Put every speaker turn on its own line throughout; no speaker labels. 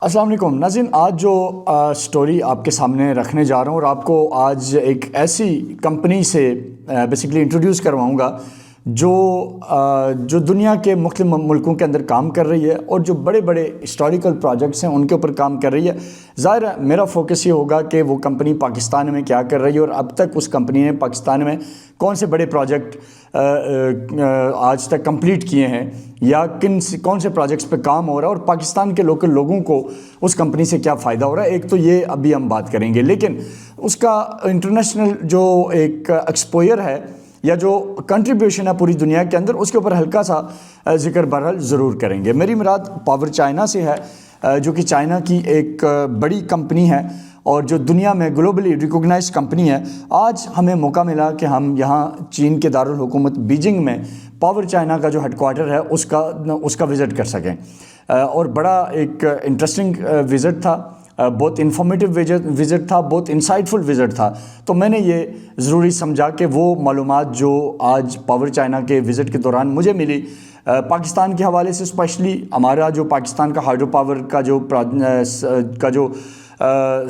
अस्सलाम वालेकुम नाज़रीन, आज जो स्टोरी आपके सामने रखने जा रहा हूँ और आपको आज एक ऐसी कंपनी से बेसिकली इंट्रोड्यूस करवाऊँगा जो दुनिया के मुख्तलिफ मुल्कों के अंदर काम कर रही है और जो बड़े बड़े हिस्टोरिकल प्रोजेक्ट्स हैं उनके ऊपर काम कर रही है। ज़ाहिर है मेरा फोकस ये होगा कि वो कंपनी पाकिस्तान में क्या कर रही है और अब तक उस कंपनी ने पाकिस्तान में कौन से बड़े प्रोजेक्ट आज तक कंप्लीट किए हैं या कौन से प्रोजेक्ट्स पे काम हो रहा है और पाकिस्तान के लोकल लोगों को उस कंपनी से क्या फ़ायदा हो रहा है। एक तो ये अभी हम बात करेंगे, लेकिन उसका इंटरनेशनल जो एक एक्सपोजर है या जो कंट्रीब्यूशन है पूरी दुनिया के अंदर, उसके ऊपर हल्का सा जिक्र बहरहाल ज़रूर करेंगे। मेरी मुराद पावर चाइना से है, जो कि चाइना की एक बड़ी कंपनी है और जो दुनिया में ग्लोबली रिकॉग्नाइज्ड कंपनी है। आज हमें मौका मिला कि हम यहाँ चीन के दारुल हुकूमत बीजिंग में पावर चाइना का जो हेडक्वार्टर है उसका विज़िट कर सकें और बड़ा एक इंटरेस्टिंग विज़िट था, बहुत इन्फॉर्मेटिव विज़िट था, बहुत इंसाइटफुल विज़िट था। तो मैंने ये ज़रूरी समझा कि वो मालूमात जो आज पावर चाइना के विज़िट के दौरान मुझे मिली पाकिस्तान के हवाले से, स्पेशली हमारा जो पाकिस्तान का हाइड्रो पावर का जो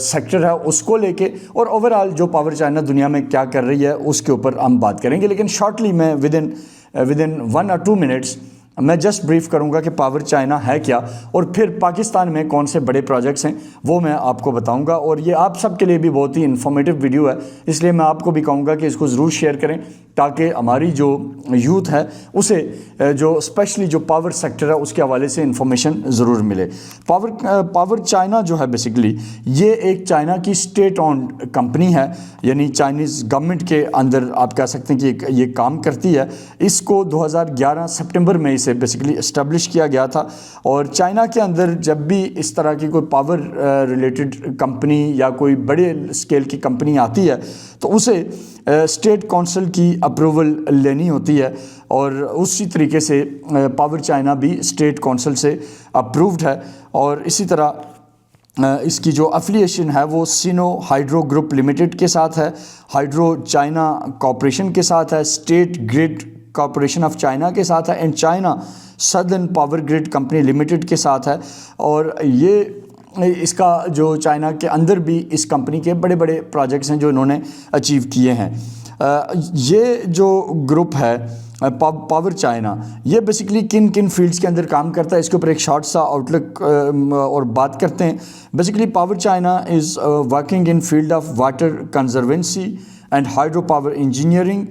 सेक्टर है उसको लेके और ओवरऑल जो पावर चाइना दुनिया में क्या कर रही है उसके ऊपर हम बात करेंगे। लेकिन शॉर्टली मैं विद इन 1 or 2 मिनट्स मैं जस्ट ब्रीफ करूंगा कि पावर चाइना है क्या और फिर पाकिस्तान में कौन से बड़े प्रोजेक्ट्स हैं वो मैं आपको बताऊंगा। और ये आप सब के लिए भी बहुत ही इन्फॉर्मेटिव वीडियो है, इसलिए मैं आपको भी कहूँगा कि इसको ज़रूर शेयर करें ताकि हमारी जो यूथ है उसे जो स्पेशली जो पावर सेक्टर है उसके हवाले से इंफॉर्मेशन ज़रूर मिले। पावर चाइना जो है बेसिकली ये एक चाइना की स्टेट ऑन्ड कंपनी है, यानी चाइनीज़ गवर्नमेंट के अंदर आप कह सकते हैं कि ये काम करती है। इसको 2011 सितंबर में इसे बेसिकली इस्टेब्लिश किया गया था और चाइना के अंदर जब भी इस तरह की कोई पावर रिलेटेड कंपनी या कोई बड़े स्केल की कंपनी आती है तो उसे स्टेट काउंसिल की अप्रूवल लेनी होती है और उसी तरीके से पावर चाइना भी स्टेट काउंसिल से अप्रूव्ड है। और इसी तरह इसकी जो एफिलिएशन है वो सिनो हाइड्रो ग्रुप लिमिटेड के साथ है, हाइड्रो चाइना कॉरपोरेशन के साथ है, state grid corporation of China के साथ है and China southern power grid company limited के साथ है। और ये इसका जो चाइना के अंदर भी इस कंपनी के बड़े बड़े प्रोजेक्ट्स हैं जो इन्होंने अचीव किए हैं। ये जो ग्रुप है पावर चाइना, ये बेसिकली किन किन फील्ड्स के अंदर काम करता है इसके ऊपर एक शॉर्ट सा आउटलुक और बात करते हैं। Basically power China is working in field of water conservancy and hydro power engineering,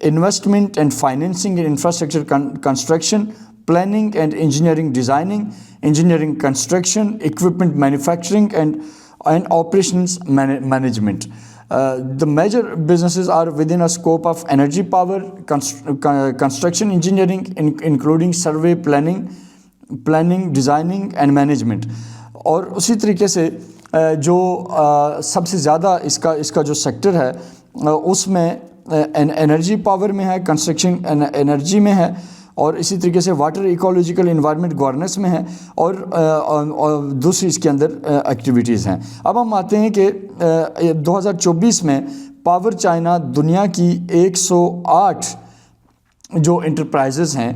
investment and financing in infrastructure construction, planning and engineering designing, engineering construction, equipment manufacturing and operations management. The major businesses are within a scope of energy power, construction engineering, including survey planning, designing and management. और उसी तरीके से जो सबसे ज़्यादा इसका जो sector है उसमें एनर्जी पावर में है, कंस्ट्रक्शन एनर्जी में है और इसी तरीके से वाटर इकोलॉजिकल इन्वायरमेंट गवर्नेंस में है और दूसरी इसके अंदर एक्टिविटीज़ हैं। अब हम आते हैं कि 2024 में पावर चाइना दुनिया की 108 जो इंटरप्राइजेज़ हैं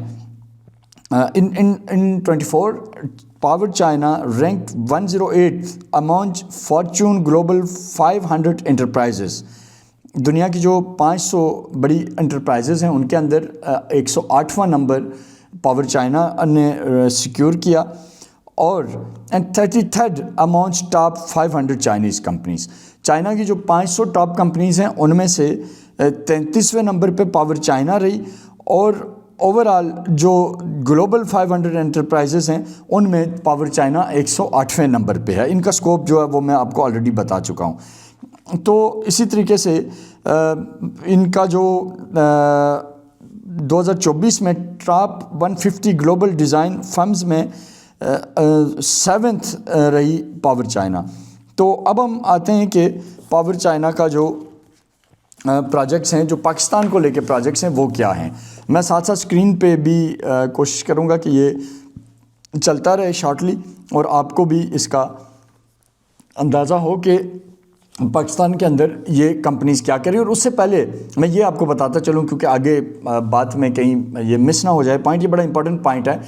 इन 24 power China rank 108 among Fortune global 500 enterprises. दुनिया की जो 500 बड़ी इंटरप्राइजेज़ हैं उनके अंदर 108वां नंबर पावर चाइना ने सिक्योर किया और 33rd among top 500 Chinese companies. China की जो 500 टॉप कंपनीज़ हैं उनमें से 33वें नंबर पे पावर चाइना रही और ओवरऑल जो ग्लोबल 500 एंटरप्राइजेज़ हैं उनमें पावर चाइना 108वें नंबर पे है। इनका स्कोप जो है वो मैं आपको ऑलरेडी बता चुका हूँ। तो इसी तरीके से इनका जो 2024 में टॉप 150 ग्लोबल डिज़ाइन फर्म्स में 7th रही पावर चाइना। तो अब हम आते हैं कि पावर चाइना का जो प्रोजेक्ट्स हैं, जो पाकिस्तान को लेके प्रोजेक्ट्स हैं वो क्या हैं। मैं साथ साथ स्क्रीन पे भी कोशिश करूँगा कि ये चलता रहे शॉर्टली और आपको भी इसका अंदाज़ा हो कि पाकिस्तान के अंदर ये कंपनीज़ क्या करें। और उससे पहले मैं ये आपको बताता चलूँ क्योंकि आगे बात में कहीं ये मिस ना हो जाए पॉइंट, ये बड़ा इंपॉर्टेंट पॉइंट है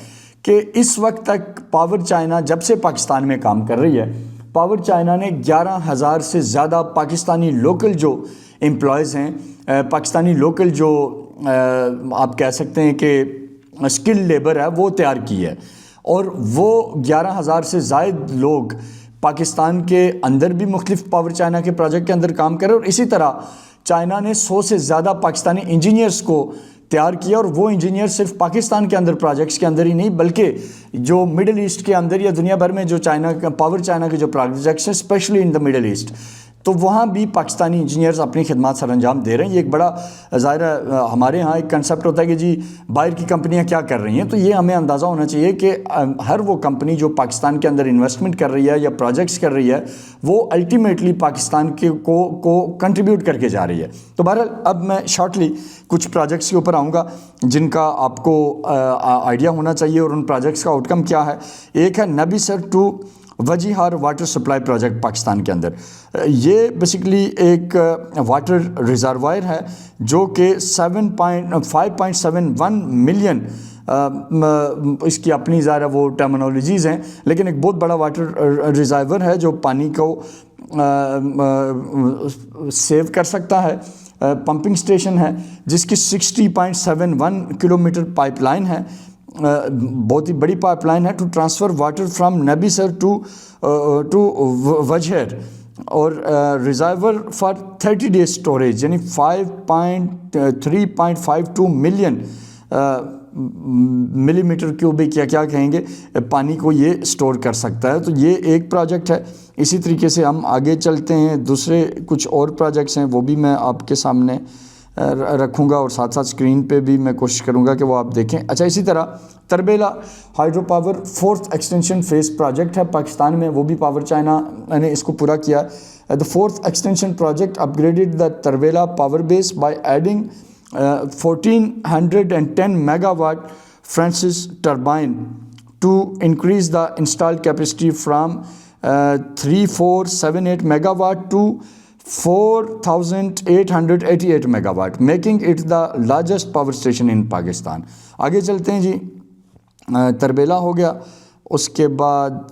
कि इस वक्त तक पावर चाइना जब से पाकिस्तान में काम कर रही है, पावर चाइना ने 11,000 से ज़्यादा पाकिस्तानी लोकल जो एम्प्लॉयज़ हैं, पाकिस्तानी लोकल जो आप कह सकते हैं कि स्किल्ड लेबर है वो तैयार की है। और वो 11,000 से ज़ायद लोग पाकिस्तान के अंदर भी मुख्तलिफ पावर चाइना के प्रोजेक्ट के अंदर काम कर रहे हैं, और इसी तरह चाइना ने 100 से ज़्यादा पाकिस्तानी इंजीनियर्स को तैयार किया। और वो इंजीनियर सिर्फ पाकिस्तान के अंदर प्रोजेक्ट्स के अंदर ही नहीं, बल्कि जो मिडल ईस्ट के अंदर या दुनिया भर में जो चाइना का पावर चाइना के जो प्रोजेक्ट्स हैं, specially in the middle east, तो वहाँ भी पाकिस्तानी इंजीनियर्स अपनी खिदमत सर अंजाम दे रहे हैं। ये एक बड़ा ज़ाहिर है, हमारे यहाँ एक कंसेप्ट होता है कि जी बाहर की कंपनियाँ क्या कर रही हैं, तो ये हमें अंदाज़ा होना चाहिए कि हर वो कंपनी जो पाकिस्तान के अंदर इन्वेस्टमेंट कर रही है या प्रोजेक्ट्स कर रही है, वो अल्टीमेटली पाकिस्तान के को कंट्रीब्यूट करके जा रही है। तो बहरहाल अब मैं शॉर्टली कुछ प्रोजेक्ट्स के ऊपर आऊँगा जिनका आपको आइडिया होना चाहिए और उन प्रोजेक्ट्स का आउटकम क्या है। एक है Nabisar to Vajihar water supply project Pakistan के अंदर। ये बेसिकली एक वाटर रिजर्वायर है जो कि 5.71 मिलियन इसकी अपनी ज़ाहिर वो टर्मिनोलॉजीज़ हैं, लेकिन एक बहुत बड़ा वाटर रिजर्वायर है जो पानी को सेव कर सकता है। पंपिंग स्टेशन है जिसकी 60.71 किलोमीटर पाइपलाइन है, बहुत ही बड़ी पाइपलाइन है to transfer water from Nabisar to Vajihar, और रिजर्वर फॉर 30 डेज स्टोरेज, यानी 3.52 मिलियन मिलीमीटर क्यूबिक या क्या कहेंगे पानी को ये स्टोर कर सकता है। तो ये एक प्रोजेक्ट है। इसी तरीके से हम आगे चलते हैं, दूसरे कुछ और प्रोजेक्ट्स हैं वो भी मैं आपके सामने रखूँगा और साथ साथ स्क्रीन पे भी मैं कोशिश करूँगा कि वो आप देखें। अच्छा, इसी तरह Tarbela hydro power 4th extension phase project है पाकिस्तान में, वो भी पावर चाइना ने इसको पूरा किया। The 4th extension project upgraded the Tarbela power base by adding 1410 megawatt Francis turbine to increase the installed capacity from 3478 megawatt to 4888 megawatt, making it the largest power station in Pakistan। आगे चलते हैं जी, तरबेला हो गया, उसके बाद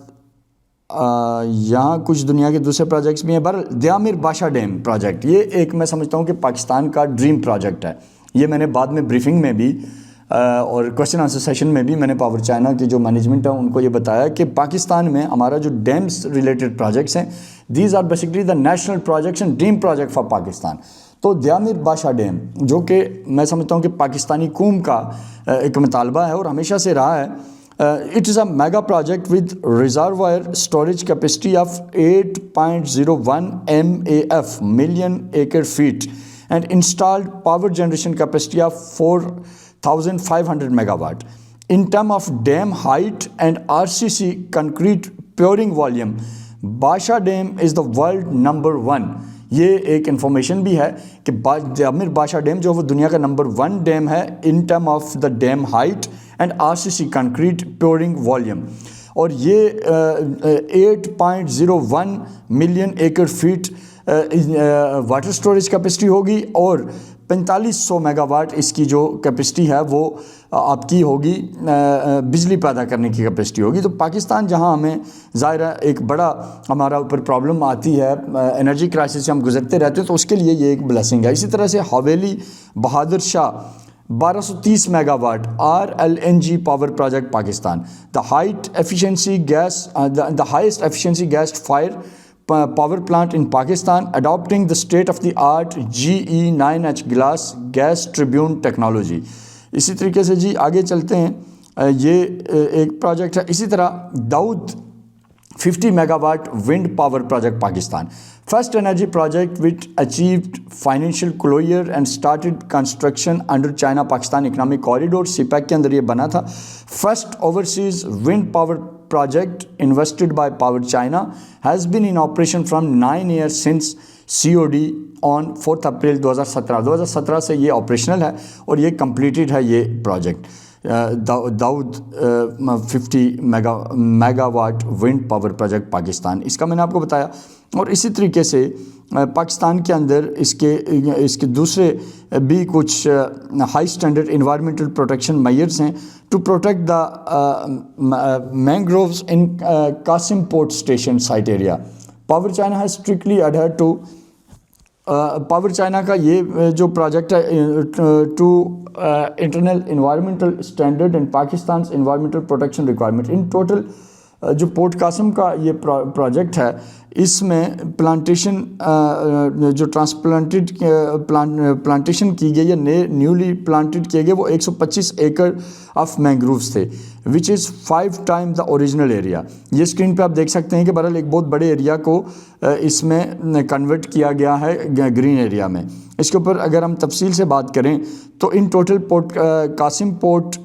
यहाँ कुछ दुनिया के दूसरे प्रोजेक्ट्स भी हैं। दयामिर बाशा डैम प्रोजेक्ट, ये एक मैं समझता हूँ कि पाकिस्तान का ड्रीम प्रोजेक्ट है। ये मैंने बाद में ब्रीफिंग में भी और क्वेश्चन आंसर सेशन में भी मैंने पावर चाइना की जो मैनेजमेंट है उनको ये बताया कि पाकिस्तान में हमारा जो डैम्स रिलेटेड प्रोजेक्ट्स हैं, these are basically the national projects and dream project for Pakistan. तो दयामिर बाशा डैम जो कि मैं समझता हूँ कि पाकिस्तानी कौम का एक मुतालबा है और हमेशा से रहा है। It is a mega project with reservoir storage capacity of 8.01 MAF million acre feet and installed power generation capacity of 4,500 megawatt. In terms of dam height and RCC concrete pouring volume, Basha Dam is the world number 1। ये एक information भी है कि दयामिर बाशा dam जो वो दुनिया का number 1 dam है in term of the dam height and RCC concrete pouring volume. और ये 8.01 मिलियन एकड़ फीट वाटर स्टोरेज कैपेसिटी होगी और 4500 मेगावाट इसकी जो कैपेसिटी है वो आपकी होगी, बिजली पैदा करने की कैपेसिटी होगी। तो पाकिस्तान जहां हमें ज़ाहिर है एक बड़ा हमारा ऊपर प्रॉब्लम आती है, एनर्जी क्राइसिस से हम गुजरते रहते हैं, तो उसके लिए ये एक ब्लेसिंग है। इसी तरह से Haveli Bahadur Shah 1230 megawatt RLNG power project Pakistan, the highest efficiency gas fire power plant in Pakistan, adopting the state-of-the-art GE9H glass gas tribune technology। इसी तरीके से जी आगे चलते हैं, ये एक प्रोजेक्ट है। इसी तरह Dawood 50 megawatt wind power project Pakistan, first energy project which achieved financial closure and started construction under China Pakistan economic corridor, CPEC के अंदर ये बना था। First overseas wind power project invested by Power China has been in operation from 9 years since COD on 4th अप्रैल 2017 से ये operational है और ये completed है ये project. Dawood 50 megawatt wind power project Pakistan, इसका मैंने आपको बताया। और इसी तरीके से पाकिस्तान के अंदर इसके दूसरे भी कुछ high standard environmental protection measures हैं to protect the mangroves in Qasim port station site area. Power China has strictly adhere to power China का ये जो प्रोजेक्ट है to internal environmental standard and Pakistan environmental protection requirement. In total जो port Qasim का ये project है, इसमें प्लांटेशन जो ट्रांसप्लांटेड प्लांटेशन की गई या न्यूली प्लांटेड किए गए वो 125 एकड़ ऑफ मैंग्रोव्स थे, which is 5 time the original area. ये स्क्रीन पे आप देख सकते हैं कि बहरहाल एक बहुत बड़े एरिया को इसमें कन्वर्ट किया गया है ग्रीन एरिया में। इसके ऊपर अगर हम तफसील से बात करें तो in total port Qasim port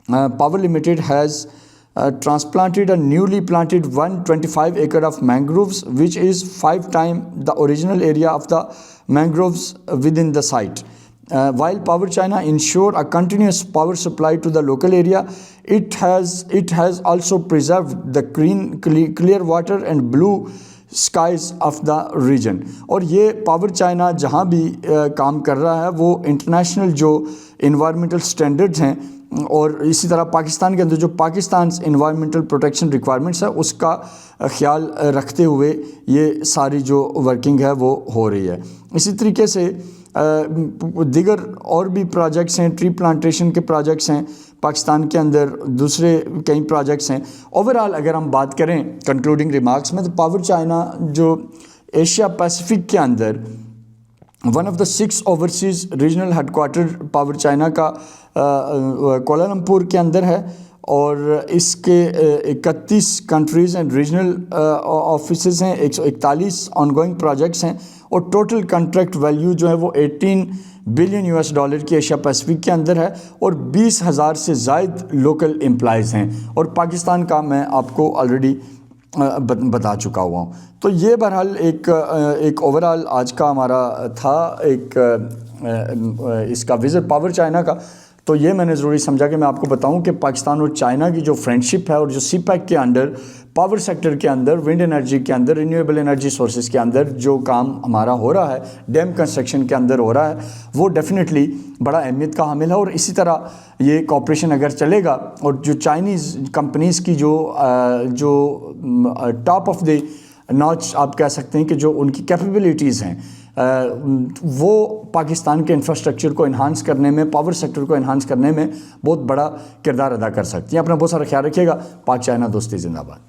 power limited has transplanted a newly planted 125 acre of mangroves, which is 5 times the original area of the mangroves within the site. While Power China ensure a continuous power supply to the local area, it has also preserved the clear water and blue skies of the region. और ये power China जहाँ भी काम कर रहा है वो international जो इन्वायरमेंटल स्टैंडर्ड्स हैं और इसी तरह पाकिस्तान के अंदर जो पाकिस्तान इन्वायरमेंटल प्रोटेक्शन रिक्वायरमेंट्स है उसका ख्याल रखते हुए ये सारी जो वर्किंग है वो हो रही है। इसी तरीके से दीगर और भी प्रोजेक्ट्स हैं, ट्री प्लांटेशन के प्रोजेक्ट्स हैं पाकिस्तान के अंदर, दूसरे कई प्रोजेक्ट्स हैं। ओवरऑल अगर हम बात करें कंक्लूडिंग रिमार्क्स में तो पावर चाइना जो एशिया पैसिफिक के अंदर one of the 6 overseas regional headquarter power China का कोलालमपुर के अंदर है और इसके 31 कंट्रीज़ एंड रीजनल ऑफिसेज़ हैं, 141 ऑनगोइंग प्रोजेक्ट्स हैं और टोटल कॉन्ट्रैक्ट वैल्यू जो है वो 18 बिलियन US डॉलर की एशिया पैसिफिक के अंदर है और 20,000 से ज़ायद लोकल एम्प्लॉयज़ हैं और पाकिस्तान का मैं आपको ऑलरेडी बता चुका हुआ हूँ। तो ये बहरहाल एक ओवरऑल आज का हमारा था इसका विज़िट पावर चाइना का। तो ये मैंने ज़रूरी समझा कि मैं आपको बताऊं कि पाकिस्तान और चाइना की जो फ्रेंडशिप है और जो सीपैक के अंडर पावर सेक्टर के अंदर, विंड एनर्जी के अंदर, रिन्यूएबल एनर्जी सोर्सेज के अंदर जो काम हमारा हो रहा है, डैम कंस्ट्रक्शन के अंदर हो रहा है, वो डेफिनेटली बड़ा अहमियत का हामिल है। और इसी तरह ये कॉपरेशन अगर चलेगा और जो चाइनीज़ कंपनीज़ की जो टॉप ऑफ द नॉच आप कह सकते हैं कि जो उनकी कैपेबिलिटीज़ हैं वो पाकिस्तान के इंफ्रास्ट्रक्चर को इन्हांस करने में, पावर सेक्टर को इन्हांस करने में बहुत बड़ा किरदार अदा कर सकती हैं। अपना बहुत सारा ख्याल रखिएगा। पाक चाइना दोस्ती जिंदाबाद।